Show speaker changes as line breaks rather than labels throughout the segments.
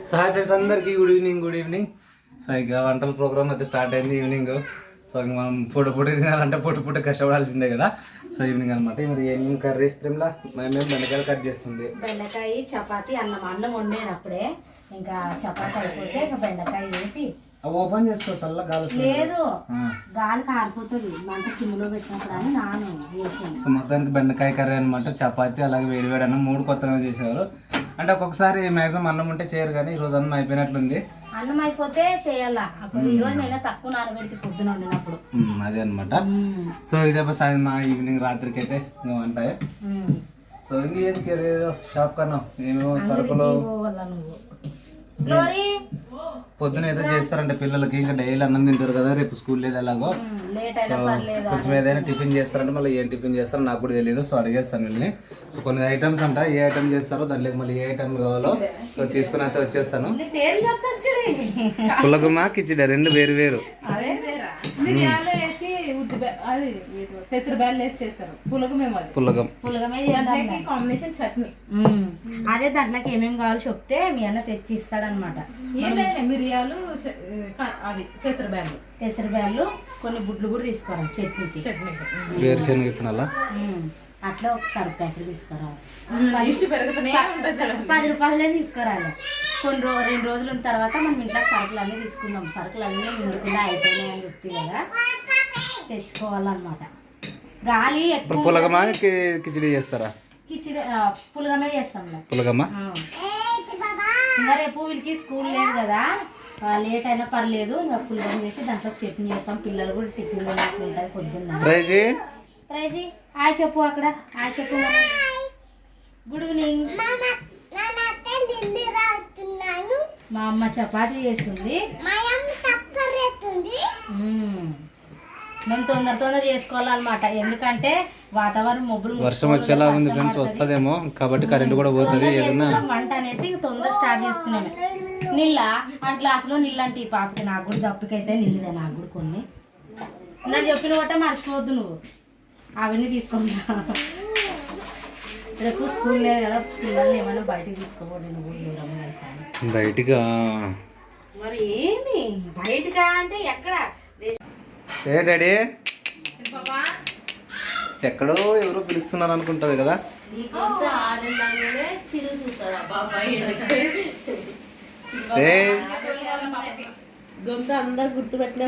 So hi friends అందరికీ good evening. So ఇక వంటల ప్రోగ్రామ్ అయితే స్టార్ట్ అయింది ఈవినింగ్. సో ఇంక మనం పూట తినాలంటే పూట కష్టపడాల్సిందే కదా. సో ఈవినింగ్ అనమాట. మరి ఏం కర్రీ ప్రేమలా? మేము బెండకాయలు కట్ చేస్తుంది.
బెండకాయ చపాతి అన్నం వండేది అప్పుడే. ఇంకా చపాతి అయిపోతే ఇంకా బెండకాయ వేపి
ఓపెన్ చేసుకో. చల్ల గాలి
లేదు, గాలి కారిపోతుంది మంట సిమ్లో పెట్టినప్పుడు అని నాను వేసాను.
సో మొత్తానికి బెండకాయ కర్రీ అనమాట. చపాతి అలాగే వేడి అన్నం 3 కొత్తగా చేసేవారు. అంటే ఒక్కొక్కసారి మ్యాక్సిమం అన్నం ఉంటే చేయరు, కానీ ఈ రోజు అన్నం అయిపోయినట్లుంది.
అన్నం అయిపోతే చేయాలా. అప్పుడు ఈ రోజు నేను తక్కువ నానబెడితే పొద్దున వండినప్పుడు
అదే అనమాట. సో ఇదే సాయంత్రం ఈవినింగ్ రాత్రికి అయితే వంటాయి. సో ఇంకేదో షాప్ కన్నా ఏమేమో సరుకులు పొద్దున ఏదో చేస్తారంటే పిల్లలకి. ఇంకా డైలీ అన్నం తింటారు కదా, రేపు స్కూల్ లేదు ఎలాగో. సో కొంచెం ఏదైనా టిఫిన్ చేస్తారంటే మళ్ళీ ఏం టిఫిన్ చేస్తారో నాకు కూడా తెలియదు. సో అడిగేస్తాను వీళ్ళని. సో కొన్ని ఐటమ్స్ అంట, ఏ ఐటమ్ చేస్తారో దాంట్లోకి మళ్ళీ ఏ ఐటమ్ కావాలో సో తీసుకుని అయితే వచ్చేస్తాను. పులగమా కిచిడి రెండు వేరు వేరు.
కాంబినేషన్ చట్నీ అదే. దాంట్లోకి ఏమేమి కావాలో చెప్తే మీ అన్న తెచ్చి ఇస్తాడనమాట.
మిరియాలు,
పెసరబ్యాళ్ళు కొన్ని గుడ్లు కూడా తీసుకురావాలి చట్నీకి.
వేరుశనగ విత్తనాలా
అట్లా ఒక సరుకు ప్యాకెట్ తీసుకురావాలి.
10
రూపాయలే తీసుకురాలి. 2 రోజుల తర్వాత మనం ఇంట్లో సరుకులు అన్నీ తీసుకుందాం. సరుకులు అన్నీ నిండుకుండా అయిపోయినాయి అని చెప్తే కదా తెచ్చుకోవాలన్నమాట. గాలి ఎక్కువ.
పులగమా కిచిడి చేస్తారా?
కిచిడి పులగమే చేస్తాం.
పులగమా
ఇంకా రేపు వీళ్ళకి స్కూల్ లేదు కదా, లేట్ అయినా పర్లేదు. ఇంకా పులగం చేసి దాంట్లో చట్నీ చేస్తాం. పిల్లలు కూడా టిఫిన్ తిన్నట్లుంటాయి పొద్దున్న. ప్రైజీ హాయ్ చెప్పు. అక్కడ హాయ్ చెప్పు. Good evening. మా అమ్మ చపాతీ చేస్తుంది. మేము తొందర చేసుకోవాలన్నమాట. ఎందుకంటే వాతావరణం మబ్బులు
వర్షం వచ్చేలా ఉంది ఫ్రెండ్స్. వస్తుందేమో కాబట్టి కరెంట్ కూడా పోతుంది.
వంట అనేసి తొందర స్టార్ట్ చేసుకున్నాము. నీళ్ళ ఆ గ్లాసులో నీళ్ళు అంటే ఈ పాపకి నాకు కూడా దప్పుకైతే నీళ్ళదే. నాకు కూడా కొన్ని నేను చెప్పిన ఒకటే మర్చిపోవద్దు నువ్వు. అవన్నీ తీసుకుంటా. రేపు స్కూల్ లేదు కదా, పిల్లల్ని ఏమైనా బయటికి తీసుకోకూడదు. నువ్వు దూరం చేశాను
బయటిగా.
మరి ఏమి బయటగా అంటే ఎక్కడ?
ఏ డాడీ ఎక్కడో ఎవరో పిలుస్తున్నారు అనుకుంటది కదా.
గొంతు అందరు గుర్తుపెట్టిన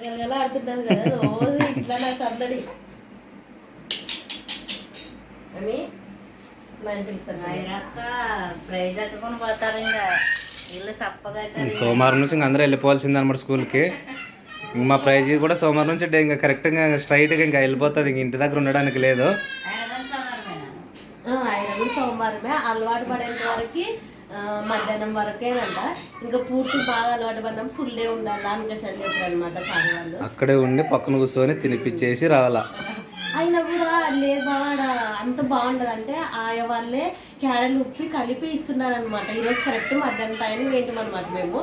గలగల ఆడుతుంటారు కదా రోజు. ఇట్లా నాకు అర్థది అని
ప్రైజ్ అట్టుకొని పోతారు. ఇంకా ఇల్లు సప్పగా
సోమవారం నుంచి ఇంక అందరూ వెళ్ళిపోవాల్సింది అనమాట స్కూల్కి. ఇంక మా ప్రైజ్ కూడా సోమవారం నుంచి ఇంకా కరెక్ట్గా స్ట్రైట్గా ఇంకా వెళ్ళిపోతుంది. ఇంక ఇంటి దగ్గర ఉండడానికి లేదు.
ఆయన కూడా సోమవారమే. అలవాటు పడేంత వరకు మధ్యాహ్నం వరకేనంట. ఇంకా పూర్తి బాగా అలవాటు పడినాం. ఫుల్లే ఉండాలి అనుకేసారి చెప్పారు అనమాట సార్ వాళ్ళు.
అక్కడే ఉండి పక్కన కూర్చొని తినిపించేసి రావాలా.
అయినా కూడా లేదు బాగా అంత బాగుండదు. అంటే ఆయా వాళ్ళే క్యారెల్ ఉప్పి కలిపి ఇస్తున్నారు అనమాట. ఈరోజు కరెక్ట్ మధ్యాహ్నం టైం ఏంటమన్నమాట. మేము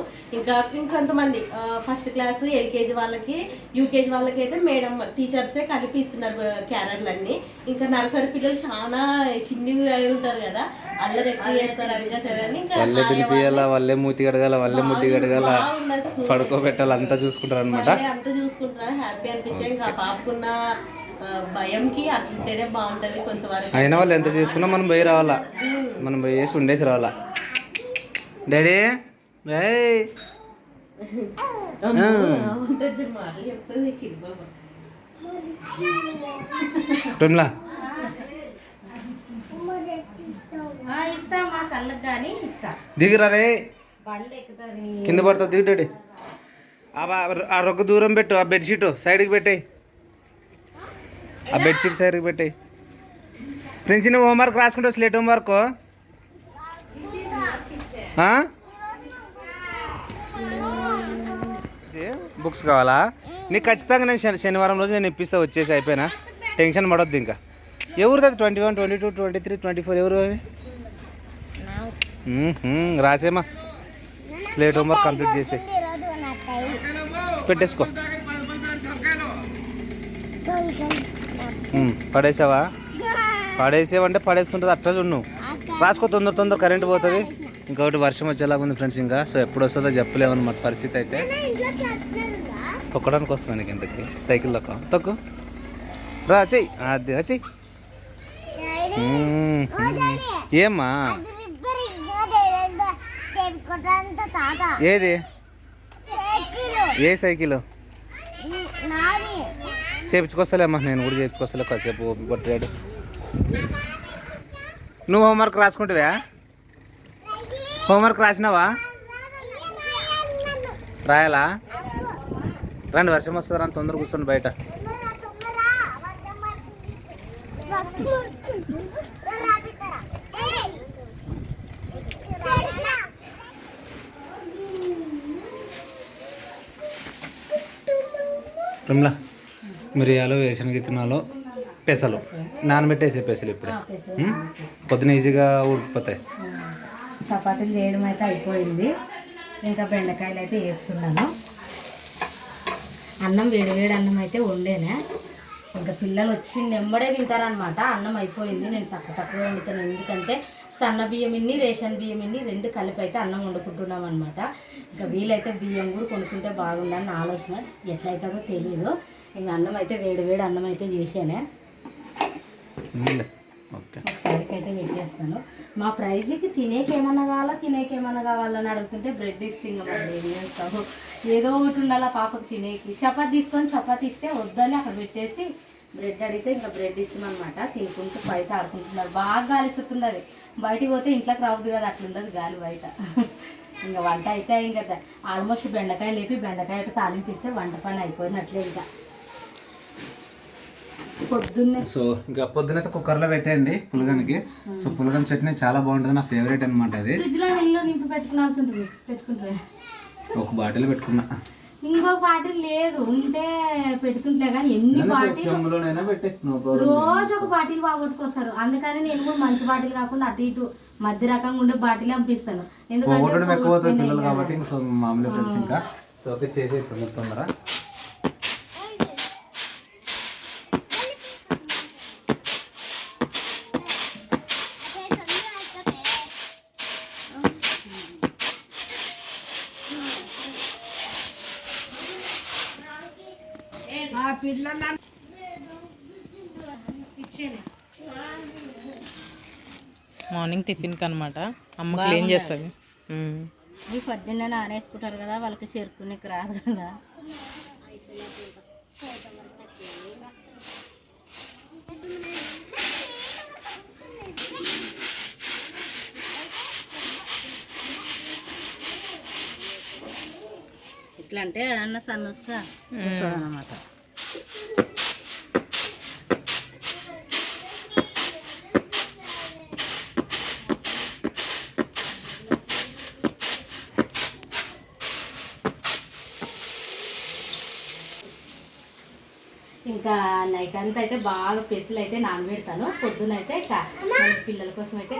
ఇంకొంతమంది ఫస్ట్ క్లాస్ ఎల్కేజీ వాళ్ళకి యూకేజీ వాళ్ళకి అయితే మేడం టీచర్సే కలిపి ఇస్తున్నారు క్యారెట్లు అన్ని. ఇంకా నర్సరీ పిల్లలు చాలా చిన్నవి అయి ఉంటారు కదా, అల్లరి ఎక్కువ చేస్తారు. అందుకే సరే అని
వాళ్ళే తినిపియాలా, వాళ్ళే మూతి కడగాల, వాళ్ళే ముడ్డి కడగాల, పడుకోబెట్టాలి, అంతా చూసుకుంటారు అనమాట.
అంతా చూసుకుంటున్నారు. హ్యాపీ అనిపించాయి. ఇంకా పాపకున్న భయంకి అట్లుంటేనే బాగుంటది కొంతవరకు.
అయినా వాళ్ళు ఎంత చేసుకున్నా మనం పోయి రావాలా. మనం పోయేసి ఉండేసి రావాలా. డాడీ ప్రేమ్లా దిగురా రే, కింద పడతావు. దిగు డాడీ. ఆ రొక్క దూరం పెట్టు. ఆ బెడ్షీట్ సైడ్కి పెట్టాయి. ఆ బెడ్షీట్ సైడ్కి పెట్టాయి. ప్రిన్సిని హోంవర్క్ రాసుకుంటావు, స్లేట్ హోంవర్క్. బుక్స్ కావాలా నీకు? ఖచ్చితంగా నేను శనివారం రోజు నేను ఇప్పిస్తా. వచ్చేసి అయిపోయినా, టెన్షన్ పడొద్దు. ఇంకా ఎవరిది అది? 21, 22, 23, 24 ఎవరు అవి? రాసేమా. స్లేట్ హోంవర్క్ కంప్లీట్ చేసి పెట్టేసుకో. పడేసావా? పడేసేవంటే పడేస్తుంటుంది. అట్లా చూడు. నువ్వు రాసుకో, తొందర కరెంట్ పోతుంది. ఇంకొకటి వర్షం వచ్చేలాగా ఉంది ఫ్రెండ్స్ ఇంకా. సో ఎప్పుడు వస్తుందో చెప్పలేము అనమాట పరిస్థితి అయితే. తొక్కడానికి వస్తుంది నీకు ఇంతకి సైకిల్ తొక్కు రా చెయ్యి అది చెయ్యి. ఏమ్మా ఏది ఏ సైకిల్ చేయించుకొస్తలేమ్మా, నేను కూడా చేయించుకొస్తలే కాసేపు పట్టాడు. నువ్వు హోంవర్క్ రాసుకుంటావా? హోంవర్క్ రాసినావా? రాయాలా? రండి వర్షం వస్తుంది రండి, తొందరగా కూర్చోండి బయట. రమ్లా మిరియాలు, వేరుశనగ విత్తనాలు, పెసలు నానబెట్టేసే పెసలు ఇప్పుడే పొద్దున ఈజీగా ఉడికిపోతాయి.
చపాతీలు చేయడం అయితే అయిపోయింది, ఇంకా బెండకాయలు అయితే వేస్తున్నాను. అన్నం వేడి అన్నం అయితే వండేనే, ఇంకా పిల్లలు వచ్చి నెమ్మడే తింటారనమాట. అన్నం అయిపోయింది, నేను తక్కువ వండుతాను. ఎందుకంటే సన్న బియ్యం ఇన్ని, రేషన్ బియ్యం ఇన్ని రెండు కలిపి అయితే అన్నం వండుకుంటున్నాం అనమాట. ఇంకా వీలైతే బియ్యం కూడా కొనుక్కుంటే బాగుందని ఆలోచన, ఎట్లయితుందో తెలీదు. ఇంకా అన్నం అయితే వేడి అన్నం అయితే చేసానే, ఒకసారికి అయితే పెట్టేస్తాను. మా ప్రైజ్కి తినేకేమన్నా కావాలని అడుగుతుంటే బ్రెడ్ ఇస్తే ఇంకా మరి ఏం చేస్తావు, ఏదో ఒకటి ఉండాలి పాపకు తినేకి. చపాతీ తీసుకొని చపాతీ ఇస్తే వద్దని అక్కడ పెట్టేసి బ్రెడ్ అడిగితే ఇంకా బ్రెడ్ ఇస్తామన్నమాట. తినుకుంటూ బయట ఆడుకుంటున్నారు, బాగా గాలిస్తుంది. అది బయటికి పోతే ఇంట్లోకి రావద్దు కదా, అట్లుండదు గాలి బయట. ఇంకా వంట అయితే ఇంకా ఆల్మోస్ట్ బెండకాయ లేపి బెండకాయ తాలింపిస్తే వంట పని అయిపోయినట్లే. ఇంకా పొద్దున్నే
సో ఇంకా పొద్దునైతే కుక్కర్లో పెట్టేయండి పులగనికి. సో పులగం చట్నీ చాలా బాగుంటుంది, నా ఫేవరెట్ అనమాట. అది
ఫ్రిడ్జ్లో నీళ్ళు నింపి పెట్టుకున్నాల్సి ఉంటుంది. పెట్టుకుంటే
ఒక బాటిల్ పెట్టుకున్నా,
ఇంకో బాటిల్ లేదు ఉంటే పెడుతుంటే కానీ ఎన్ని బాటిల్ రోజు ఒక బాటిల్ బాగొట్టుకొస్తారు. అందుకని నేను కూడా మంచి బాటిల్ కాకుండా అటు ఇటు మధ్య రకంగా ఉండే బాటిల్ పంపిస్తాను.
ఎందుకంటే ఎక్కువ పిల్లలు కాబట్టి. సో మామూలు ఫ్రెండ్స్ ఇంకా సో చేసి తొందర
మార్నింగ్ టిఫిన్కి అనమాట. అమ్మ క్లీన్ చేస్తుంది.
ఇవి పొద్దున్న నానేసుకుంటారు కదా, వాళ్ళకి చేరుకునేకి రాదు కదా. ఎట్లా అంటే ఏడన్నా సన్నోసుగా వస్తుంది అన్నమాట. ఇంకా నైట్ అంతా అయితే బాగా పెసులు అయితే నానబెడతాను. పొద్దున అయితే ఇట్లా పిల్లల కోసం అయితే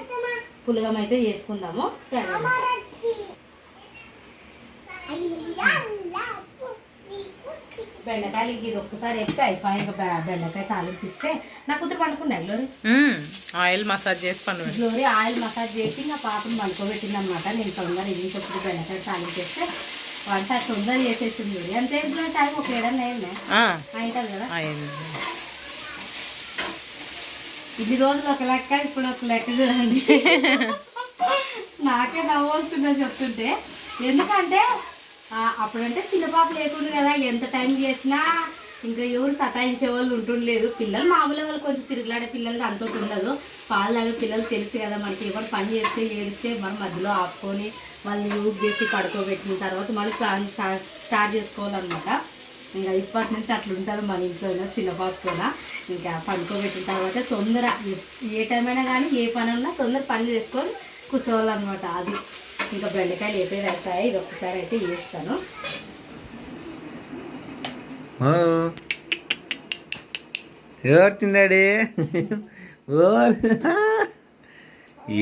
పులగం అయితే చేసుకుందాము. బెండకాయలు ఇది ఒక్కసారి వేస్తే అయిపోయి ఇంకా బెండకాయ తాలింపిస్తే నా కూతురు పండుకున్నాయి. గ్లోరీ
ఆయిల్ మసాజ్ చేసి
గ్లోరీ ఆయిల్ మసాజ్ చేసి నా పాపను పండుకోబెట్టింది అనమాట. నేను తొందర ఇది చెప్పుడు బెండకాయ తాలింపేస్తే వంట తొందర చేసేస్తుంది. అంతే టైం ఒక 7 అవుతుంది కదా. ఇన్ని రోజులు ఒక లెక్క, ఇప్పుడు ఒక లెక్క చూడండి. నాకే నవ్వు వస్తుందో చెప్తుంటే. ఎందుకంటే అప్పుడంటే చిన్న పాప లేకుండా కదా, ఎంత టైం చేసినా ఇంకా ఎవరు సతాయించే వాళ్ళు ఉంటుండలేదు. పిల్లలు మామూలు వాళ్ళు కొంచెం తిరుగులాడే పిల్లలకి అంత ఉండదు. పాలు తాగే పిల్లలు తెలుసు కదా మనకి. ఎవరు పని చేస్తే ఏడిస్తే మనం మధ్యలో ఆపుకొని వాళ్ళని యూజ్ చేసి పడుకోబెట్టిన తర్వాత మళ్ళీ స్టార్ట్ చేసుకోవాలన్నమాట. ఇంకా ఇప్పటి నుంచి అట్లా ఉంటుంది మన ఇంట్లో చిన్న పాపతోన. ఇంకా పడుకోబెట్టిన తర్వాత తొందర ఏ టైం అయినా కానీ ఏ పని ఉన్నా తొందర పని చేసుకొని కూర్చోవాలన్నమాట. అది ఇంకా బెండకాయలు ఏపేది అవుతాయి. ఇది ఒక్కసారి అయితే వేస్తాను.
ఎవరు తిన్నాడే,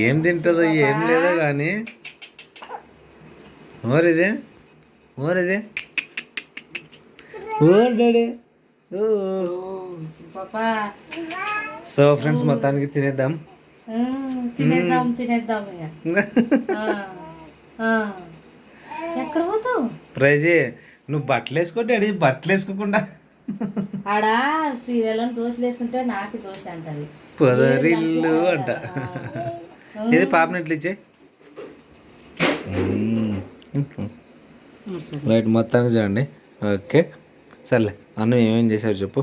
ఏం తింటుందో ఏం లేదో కానీ ఓరిదే డాడీ. సో ఫ్రెండ్స్ మొత్తానికి తినేద్దాం.
తినేద్దాం ఎక్కడ పోతావు?
ప్రైజీ నువ్వు బట్టలు వేసుకో డాడీ, బట్టలు వేసుకోకుండా
ఆడ సీరియల్ దోశలు వేస్తుంటే నాకు దోశ అంటది.
పొదరిల్లు అంట. ఇది పాపని ఇట్లా ఇచ్చే రైట్, మొత్తానికి చూడండి. ఓకే సర్లే, అన్నం ఏమేం చేశారు చెప్పు.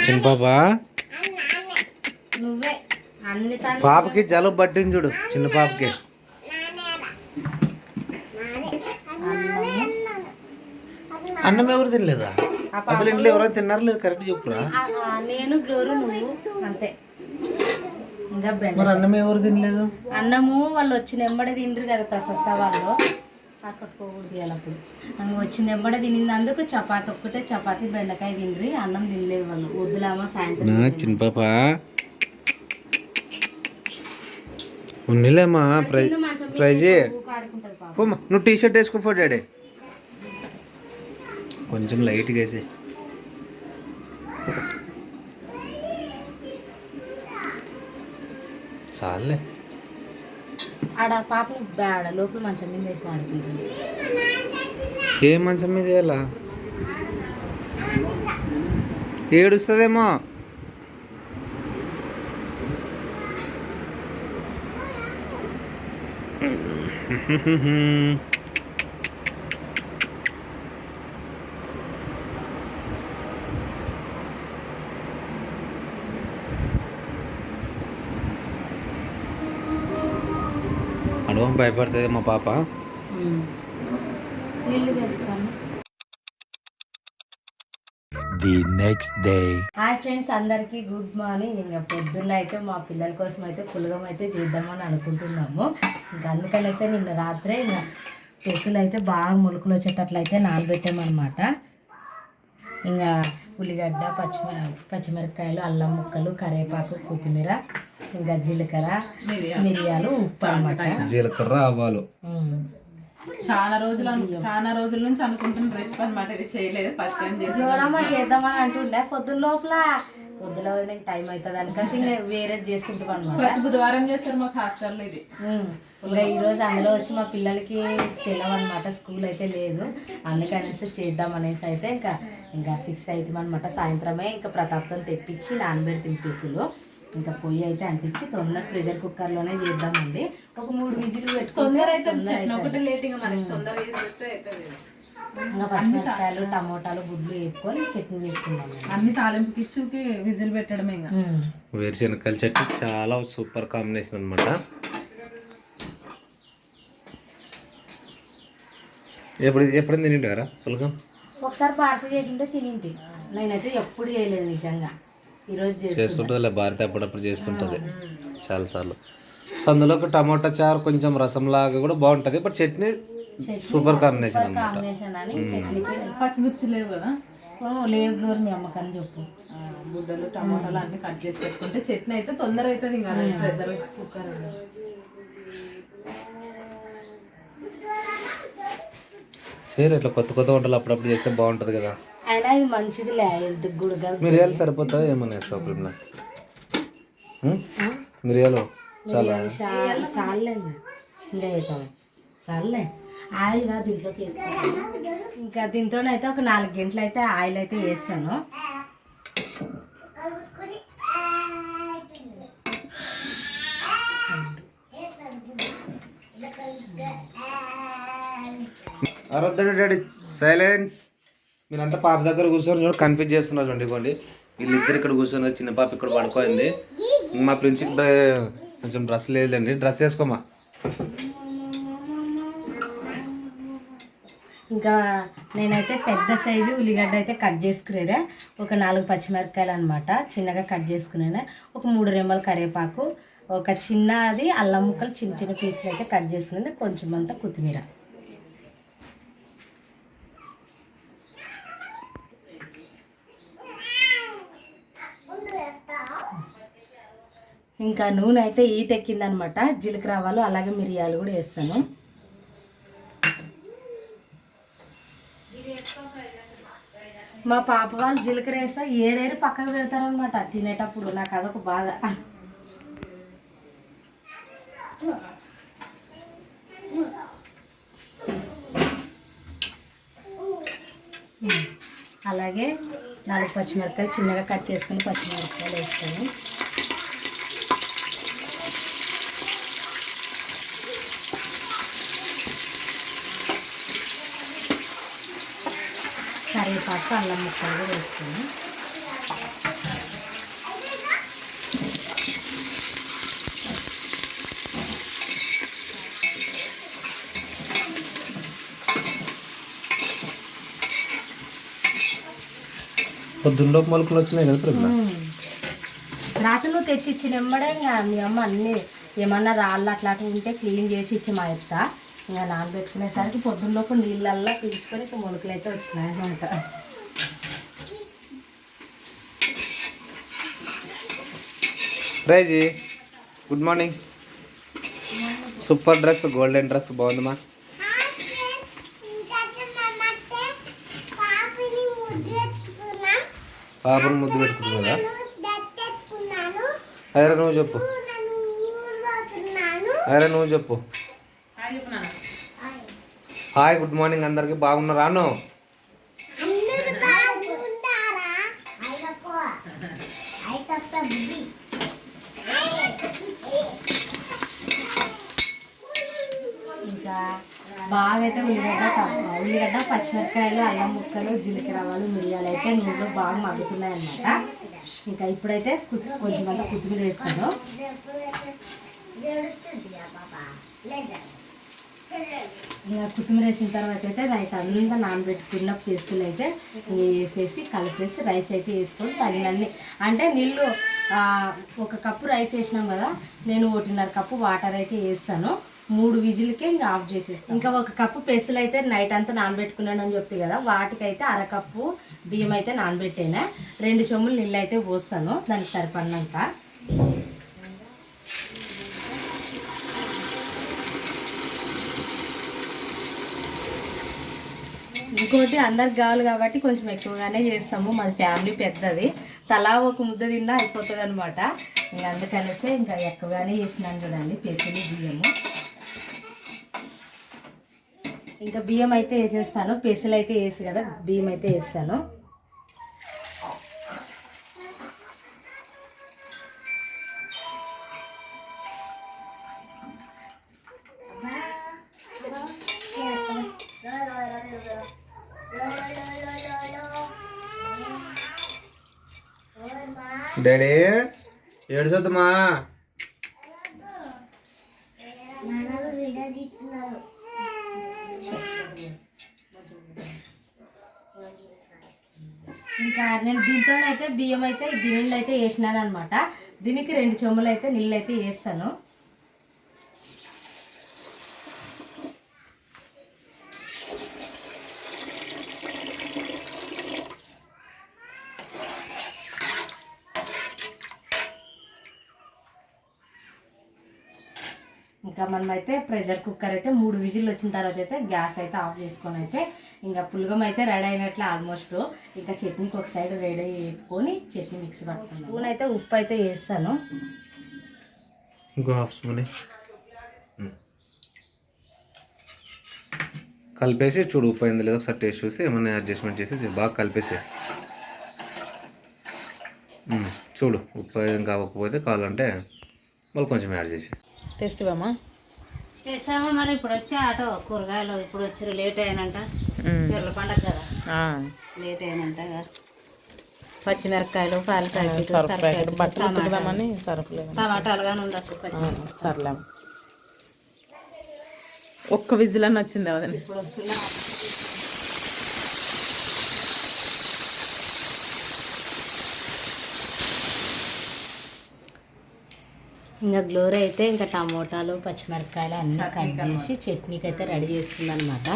చిన్న పాప
నువ్వే అన్ని
పాపకి జలుబు పట్టింది చూడు, చిన్న పాపకి. అన్నం ఎవరు తినలేదా అసలు? ఇంట్లో ఎవరైనా తిన్నారు లేదు? కరెక్ట్ చెప్పురా.
నేను గ్లోరు నువ్వు అంతే. ఇంకా
మరి అన్నం ఎవరు తినలేదు?
అన్నము వాళ్ళు వచ్చిన ఎంబడే తిండ్రు కదా ప్రశస్త వాళ్ళు, పట్టుకోకూడదు అప్పుడు. వచ్చిన ఎంబడే తినినందుకు చపాతి ఒక్కటే, చపాతి బెండకాయ తిండ్రి, అన్నం తినలేదు వాళ్ళు. వద్దులేమో సాయంత్రం.
చిన్న పాప ఉన్నిలేమ్మా. ప్రైజీ నువ్వు టీ షర్ట్ వేసుకో డాడీ, కొంచెం లైట్గా వేసి. చాలే.
ఆడ పాపని ఆడ లోపల మంచం మీద వేసి ఆడుకుంటుంది.
ఏ మంచం మీద వేయాలా? ఏడుస్తుందేమో. అడవ భయపడుతుంది మా పాప.
నీళ్ళు తెస్తాను.
The next day.
Hi friends, అందరికీ గుడ్ మార్నింగ్. ఇంకా పొద్దున్న అయితే మా పిల్లల కోసం అయితే పులగం అయితే చేద్దామని అనుకుంటున్నాము. ఇంకా అందుకనేస్తే నిన్న రాత్రే ఇంకా పెసులు అయితే బాగా మొలకలు వచ్చేటట్లయితే నానబెట్టామన్నమాట. ఇంకా ఉల్లిగడ్డ, పచ్చిమిరపకాయలు, అల్లం ముక్కలు, కరివేపాకు, కొత్తిమీర, ఇంకా జీలకర్ర, మిరియాలు, ఉప్పు అనమాట.
జీలకర్ర, ఆవాలు.
చాలా రోజుల నుంచి అనుకుంటున్న రెసిపీ అనమాట. ఇది చేయలేదు, ఫస్ట్ టైం
చేద్దామని అంటుండే పొద్దున్న లోపల. వద్దులో వదిలేకి టైం అవుతుంది అనుకోసి ఇంకా వేరే చేస్తుంటాం అనమాట.
బుధవారం చేస్తారు మాకు హాస్టల్లో ఇది.
ఇంకా ఈరోజు అందులో వచ్చి మా పిల్లలకి సెలవు అనమాట, స్కూల్ అయితే లేదు. అందుకనేసి చేద్దాం అనేసి అయితే ఇంకా ఫిక్స్ అవుతాం అనమాట. సాయంత్రమే ఇంకా ప్రతాప్తో తెప్పించి నానబెడి తింపేసులు ఇంకా పొయ్యి అయితే అంటించి తొందర ప్రెషర్ కుక్కర్లోనే చేద్దామండి. ఒక 3 విజిల్ పెట్టుకుంటే ఇంకా పచ్చిమిరపకాయలు, టమోటాలు, గుడ్లు వేపుకొని చట్నీ వేసుకున్నాం.
అన్ని తాలింపుకి ఇచ్చి విజిల్ పెట్టడమే. ఇంకా
వేరుశనగకాయల చట్నీ చాలా సూపర్ కాంబినేషన్ అనమాట. ఎప్పుడు తినింటారా పులగం?
ఒకసారి భారత చేసింటే తినింటి, నేనైతే ఎప్పుడు చేయలేదు నిజంగా. ఈరోజు
చేస్తుంటుంది భారతి, అప్పుడప్పుడు చేస్తుంటుంది చాలాసార్లు. సో అందులో ఒక టమాటా చారు, కొంచెం రసంలాగా కూడా బాగుంటుంది. బట్ చట్నీ సూపర్ కాంబినేషన్ అనమాట.
అని చట్నీకి
పచ్చిమిర్చి లేవు కదా?
లేవు గ్లోర్, మీ అమ్మకని చెప్పు.
గుడ్డలు, టమాటాలు అన్ని కట్ చేసి పెట్టుకుంటే చట్నీ అయితే తొందర అవుతుంది. ఇంకా ప్రెషర్ కుక్కర్
చేయరు ఇట్లా కొత్త వంటలు అప్పుడప్పుడు చేస్తే బాగుంటుంది కదా.
అయినా ఇది మంచిది లే, హెల్త్కి కూడా కదా.
మిరియాలు సరిపోతాయి, ఏమన్నా వేస్తావు ఇప్పుడు? మిరియాలు చాలా
సార్లే ఇంకా అవుతాం, సార్లే. ఆయిల్ కాదు దీంట్లోకి వేసుకుంటాను. ఇంకా దీంతోనైతే ఒక 4 గంటలు అయితే ఆయిల్ అయితే వేస్తాను.
అరొద్దండి డాడీ, సైలెన్స్. మీరంతా పాప దగ్గర కూర్చొని చూడండి, కన్ఫ్యూజ్ చేస్తున్నారు చూడండి. ఇవ్వండి, వీళ్ళిద్దరు ఇక్కడ కూర్చొని, చిన్న పాప ఇక్కడ పడుకోయింది. మా ప్రిన్సిపల్ కొంచెం డ్రెస్ లేదండి, డ్రెస్ వేసుకోమా.
ఇంకా నేనైతే పెద్ద సైజు ఉల్లిగడ్డ అయితే కట్ చేసుకునేదా, ఒక 4 పచ్చిమిరపకాయలు అనమాట చిన్నగా కట్ చేసుకునేదా, ఒక 3 రెమ్మల కరివేపాకు, ఒక చిన్నది అల్లం ముక్కలు చిన్న చిన్న పీసులు అయితే కట్ చేసుకునేది, కొంచెం అంతా కొత్తిమీర. ఇంకా నూనె అయితే ఈట్ ఎక్కిందనమాట. జీలకర్ర, ఆవాలు, అలాగే మిరియాలు కూడా వేస్తాను. మా పాప వాళ్ళు జీలకర్ర వేస్తా ఏరేరి పక్కకు పెడతారనమాట తినేటప్పుడు. నాకు అదొక బాధ. అలాగే 4 పచ్చిమిరపకాయలు చిన్నగా కట్ చేసుకుని పచ్చిమిరపకాయలు వేస్తాను. కరివేపాకు అల్లం ముక్కలు కూడా వేస్తాను.
పొద్దున్న మొలకలు వచ్చినాయి కదా ప్రేమ.
రాత్రి నువ్వు తెచ్చి ఇచ్చిన వెంబడే ఇంకా మీ అమ్మ అన్నీ ఏమన్నా రాళ్ళు అట్లాంటివి ఉంటే క్లీన్ చేసి ఇచ్చి మా ఎత్త ఇంకా నానబెట్టుకునేసరికి పొద్దున్నలోపు నీళ్ళల్లో తీసుకొని ఇంకా మొలకలు అయితే వచ్చినాయి అనమాట.
Raiji good morning. Super dress, golden dress బాగుందమ్మా. పాపను ముద్దు పెట్టుకుంటున్నా. ఐరా నువ్వు చెప్పు, ఐరా నువ్వు చెప్పు. హాయ్ గుడ్ మార్నింగ్ అందరికి. బాగున్నారా?
ఇంకా బాగా అయితే ఉల్లిగడ్డ పచ్చిమిరపకాయలు అల్లం ముక్కలు జీలకర్ర ఆవాలు మిరియాలు అయితే నీళ్ళు బాగా మగ్గుతున్నాయి అన్నమాట. ఇంకా ఇప్పుడైతే కొంచెమంతా కొత్తిమీర వేస్తాను. ఇంకా కొత్తిమీర వేసిన తర్వాత అయితే నైట్ అంతా నానబెట్టుకున్న పేస్టులు అయితే వేసేసి కలిపేసి రైస్ అయితే వేసుకొని తగినన్ని అంటే నీళ్ళు 1 కప్పు రైస్ వేసినాం కదా, నేను 1.5 కప్పు వాటర్ అయితే వేస్తాను. 3 విజిల్కే ఇంకా ఆఫ్ చేసేస్తాను. ఇంకా 1 కప్పు పెసలు అయితే నైట్ అంతా నానబెట్టుకున్నాను అని చెప్తే కదా, వాటికైతే 1/2 కప్పు బియ్యం అయితే నానబెట్టేనా. 2 చెంబులు నీళ్ళు అయితే పోస్తాను దానికి సరిపడినంత. ఇంకోటి అందరికి కావాలి కాబట్టి కొంచెం ఎక్కువగానే చేస్తాము. మాది ఫ్యామిలీ పెద్దది, తలా 1 ముద్ద తిన్నా అయిపోతుంది అనమాట. ఇంకా అందుకనేసి ఇంకా ఎక్కువగానే చేసినాను చూడండి పెసలు బియ్యము. ఇంకా బియ్యం అయితే వేసేస్తాను, పెసలు అయితే వేసి కదా బియ్యం అయితే వేస్తాను.
డాడీ ఏడుసొద్దమ్మా.
ఇంకా నేను దీంతో అయితే బియ్యం అయితే గిన్నెలు అయితే వేసినాను అనమాట. దీనికి 2 చెంబులు అయితే నీళ్ళు అయితే వేస్తాను. ఇంకా మనమైతే ప్రెషర్ కుక్కర్ అయితే 3 విజిల్ వచ్చిన తర్వాత అయితే గ్యాస్ అయితే ఆఫ్ చేసుకొని అయితే ఇంకా పులగం అయితే రెడీ అయినట్లే ఆల్మోస్ట్. ఇంకా చట్నీకి ఒక సైడ్ రెడీ వేసుకొని చట్నీ మిక్స్ పట్టుకున్నాను. స్పూన్ అయితే ఉప్పు అయితే వేస్తాను.
ఇంకో హాఫ్ స్పూన్ కలిపేసి చూడు ఉప్పు అయింది లేదో ఒకసారి టేస్ట్ చూసి ఏమన్నా అడ్జస్ట్మెంట్ చేసి బాగా కలిపేసి చూడు. ఉప్పు ఏం కావకపోతే కావాలంటే మళ్ళీ కొంచెం యాడ్ చేసి
తెస్తావమ్మా.
తెస్తామా మరి. ఇప్పుడు వచ్చి ఆటో కూరగాయలు ఇప్పుడు వచ్చారు, లేట్ అయినంట. పిర్ల పండగ కదా, లేట్ అయినంట. పచ్చిమిరపకాయలు, పాలకాయలు, టమాటాలు కానీ ఉండదు.
సర్లే, 1 విజిల్ అని వచ్చింది అదే.
ఇప్పుడు వస్తున్నా ఇంకా గ్లోరీ అయితే ఇంకా టమోటాలు పచ్చిమిరపకాయలు అన్నీ కట్ చేసి చట్నీకి అయితే రెడీ చేస్తుంది అనమాట.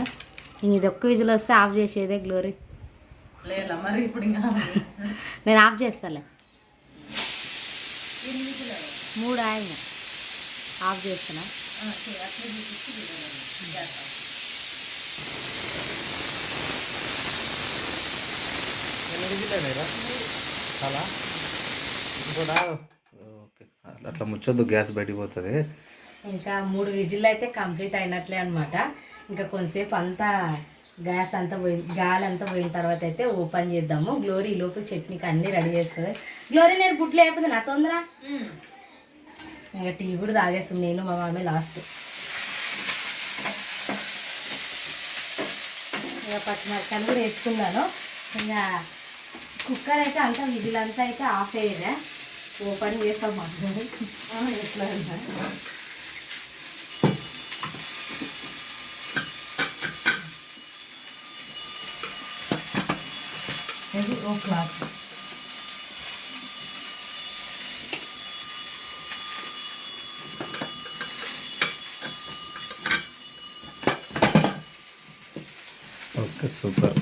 ఇంక ఇది 1 విజిల్ వస్తే ఆఫ్ చేసేదే గ్లోరీ.
లేదా మరి ఇప్పుడు ఇంకా
నేను ఆఫ్ చేస్తాలే. 3 ఆయన ఆఫ్ చేస్తున్నా.
అట్లా ముచ్చొద్దు, గ్యాస్ బయటికి పోతుంది.
ఇంకా 3 విజిల్ అయితే కంప్లీట్ అయినట్లే అనమాట. ఇంకా కొంతసేపు అంతా గ్యాస్ అంతా పోయింది, గాలి అంతా పోయిన తర్వాత అయితే ఓపెన్ చేద్దాము. గ్లోరీ ఈ లోపు చట్నీకి అన్నీ రెడీ చేస్తుంది. గ్లోరీ నేను గుడ్లు అయిపోతుంది నా తొందర. ఇంకా టీ కూడా తాగేస్తుంది నేను మా మామే లాస్ట్. ఇంకా పచ్చిమిరపకాయలు కూడా వేసుకున్నాను. ఇంకా కుక్కర్ అయితే అంతా విధులంతా అయితే ఆఫ్ అయ్యేదా, ఓపెన్ చేస్తాం ఎట్లా ఇది ఓ క్లాత్.
Okay super.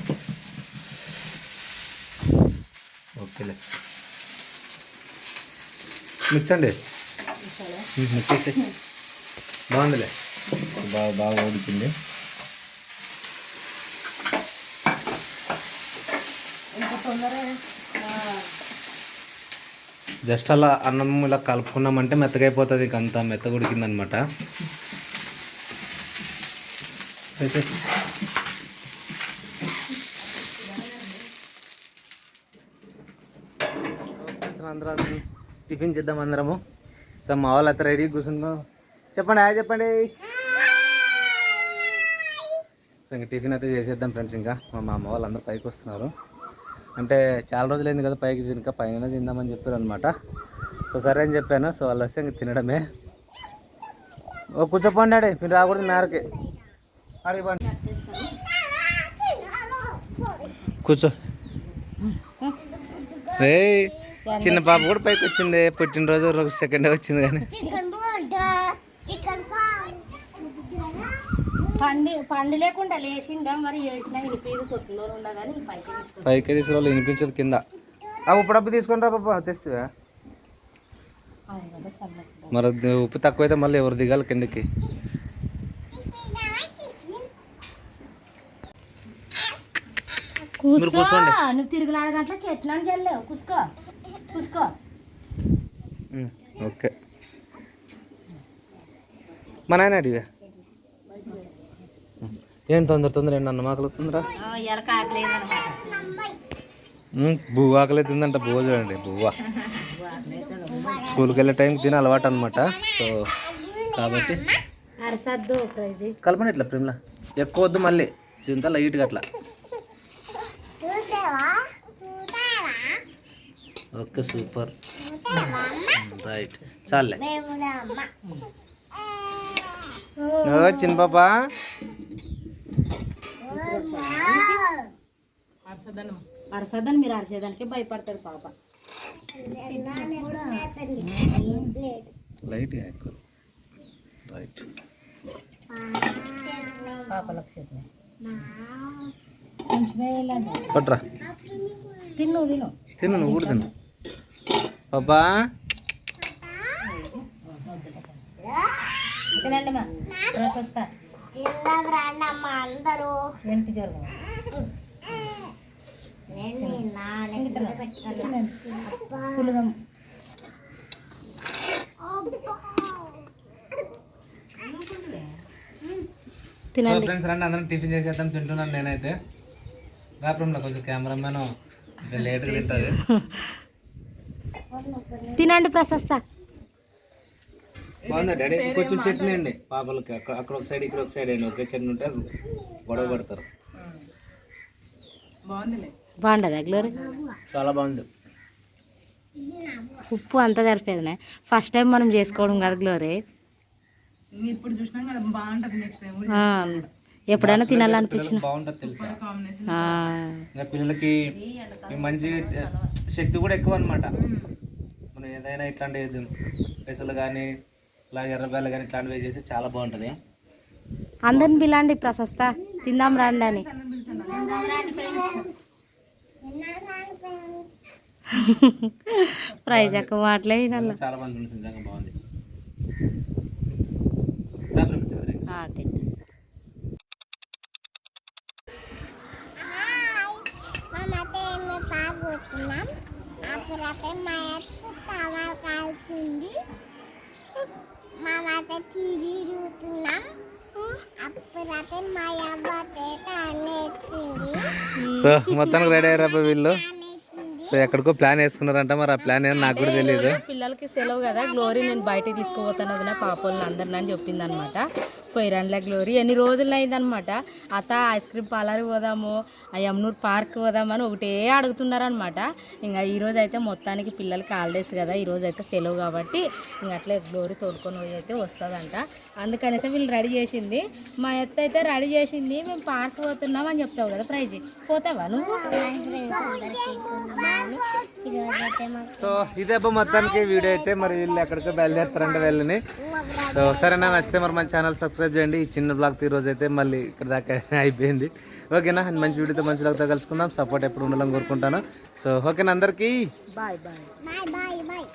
ఓకేలే మిచ్చండి, మిచ్చేసి బాగుందిలే, బాగా ఉడికింది. జస్ట్ అలా అన్నం ఇలా కలుపుకున్నామంటే మెత్తగైపోతుంది. ఇంక అంతా మెత్తగా ఉడికిందనమాట. అయితే అందరం టిఫిన్ చేద్దాం అందరము. సో మా వాళ్ళు అయితే రెడీ కూర్చున్నాం. చెప్పండి హాయ్ చెప్పండి. సో ఇంకా టిఫిన్ అయితే చేసేద్దాం ఫ్రెండ్స్. ఇంకా మా అమ్మ వాళ్ళు అందరూ పైకి వస్తున్నారు. అంటే చాలా రోజులైంది కదా పైకి, ఇంకా పైన తిందామని చెప్పారు అనమాట. సో సరే అని చెప్పాను. సో వాళ్ళు వస్తే ఇంక తినడమే. ఓ కూర్చోపోండి ఆడే, మీరు రాకూడదు మేరకి. అడిగిపోండి, కూర్చో. రే చిన్న పాప కూడా పైకి వచ్చింది. పుట్టినరోజు సెకండ్ డే వచ్చింది. కానీ
పండు లేకుండా లేచిందా మరి, ఏడ్చినా వినిపించదు. తొట్టులో ఉండగాని
పైకి తీసుకురావాలి, వినిపించదు కింద. ఉప్పుడప్పు తీసుకొని రా పాప, తెస్తా. మరి ఉప్పు తక్కువైతే మళ్ళీ ఎవరు దిగాలి కిందకి. కూర్చోండి.
నువ్వు తిరుగులాడే దాంట్లో చెట్లు అని చల్లేవు. కూసుకో కూసుకో.
ఓకే మా నాయన అడిగా ఏం తొందర ఏంటి అన్న మాకలు తొందర. బువ్వ ఆకలి అవుతుందంట. బువ్వ చూడండి, బువ్వ స్కూల్కి వెళ్ళే టైంకి తినే అలవాటు అనమాట. సో కాబట్టి కలపండి ఇట్లా ప్రేమలా, ఎక్కువ వద్దు మళ్ళీ చింత లైట్గా అట్లా. ఓకే సూపర్ రైట్ చాలే. చిన్న పాప
అరసద్దని మీరు అరిచేదానికి భయపడతారు పాప.
లైట్ రైట్
పాపలకు కొంచెమే
పట్రా.
తిను
నువ్వు కూడా తిను పాపా.
తినండి మా డ్రెస్ వస్తా. వెనక్కి జరుగు.
తినండి ఫ్రెండ్స్, రండి అందరం టిఫిన్ చేసేద్దాం. తింటున్నాను నేనైతే. రాపంలో కొంచెం కెమెరామెన్ లేట్గా తింటుంది.
తినండి ప్రశస్త.
బాగుందా డాడీ? కొంచెం చట్నీ అండి పాపలకి. అక్కడ ఒక సైడ్ ఇక్కడ ఒక సైడ్ అండి. ఒకే చట్నీ ఉంటే గొడవ పడతారు.
బాగుండదా గ్లోరీ?
చాలా బాగుంది.
ఉప్పు అంతా సరిపోయింది. ఫస్ట్ టైం మనం చేసుకోవడం కదా గ్లోరీ.
ఇప్పుడు చూసినాం కదా, బాగుంటది. నెక్స్ట్ టైం
ఎప్పుడైనా తినాలనిపించిన
బాగుంటుంది తెలుసా. ఇంకా పిల్లలకి మంచి శక్తి కూడా ఎక్కువ అనమాట. మనం ఏదైనా ఇట్లాంటి పెసలు కానీ అలాగే ఎర్రబెల్ల కానీ ఇట్లాంటివి చేసి చాలా బాగుంటుంది.
అందరిని పిల్లండి ప్రశస్త, తిందాం రండి అని. ప్రైజ్ ఎక్కువ మాటలే
చాలా మంది నిజంగా బాగుంది. సో మొత్తానికి రెడీ అయ్యారా వీళ్ళు. సో ఎక్కడికో ప్లాన్ వేసుకున్నారంట, మరి ఆ ప్లాన్ ఏమో నాకు కూడా తెలియదు.
పిల్లలకి సెలవు కదా, గ్లోరీ నేను బయటకి తీసుకుపోతాను వదిన పాపలను అందరిని అని చెప్పింది అనమాట. పోయిరండ్ల గ్లోరీ ఎన్ని రోజులు అయిందనమాట. అత్త ఐస్ క్రీమ్ పార్లర్కి పోదాము, ఆ యమునూరు పార్క్ పోదామని ఒకటే అడుగుతున్నారనమాట. ఇంకా ఈరోజు అయితే మొత్తానికి పిల్లలకి హాలిడేస్ కదా, ఈరోజు అయితే సెలవు కాబట్టి ఇంక అట్లే గ్లోరీ తోడుకొని పోయి అయితే వస్తుందంట. అందుకనేసి వీళ్ళు రెడీ చేసింది. మా ఎత్త అయితే రెడీ చేసింది, మేము పార్క్ పోతున్నాం అని చెప్తావు కదా ప్రైజ్, పోతావా నువ్వు?
సో ఇదే అబ్బా మొత్తానికి వీడియో అయితే. మరి వీళ్ళు ఎక్కడికో బయలుదేరుతారంటే వెళ్ళని. సో సరేనా, నచ్చితే మరి మన ఛానల్ సబ్స్క్రైబ్ చేయండి. ఈ చిన్న బ్లాగ్ ఈరోజు అయితే మళ్ళీ ఇక్కడ దాకా అయిపోయింది. ఓకేనా, మంచి వీడియోతో మంచి బ్లాగ్తో కలుసుకుందాం. సపోర్ట్ ఎప్పుడు ఉండాలని కోరుకుంటాను. సో ఓకేనా అందరికీ
బాయ్ బాయ్.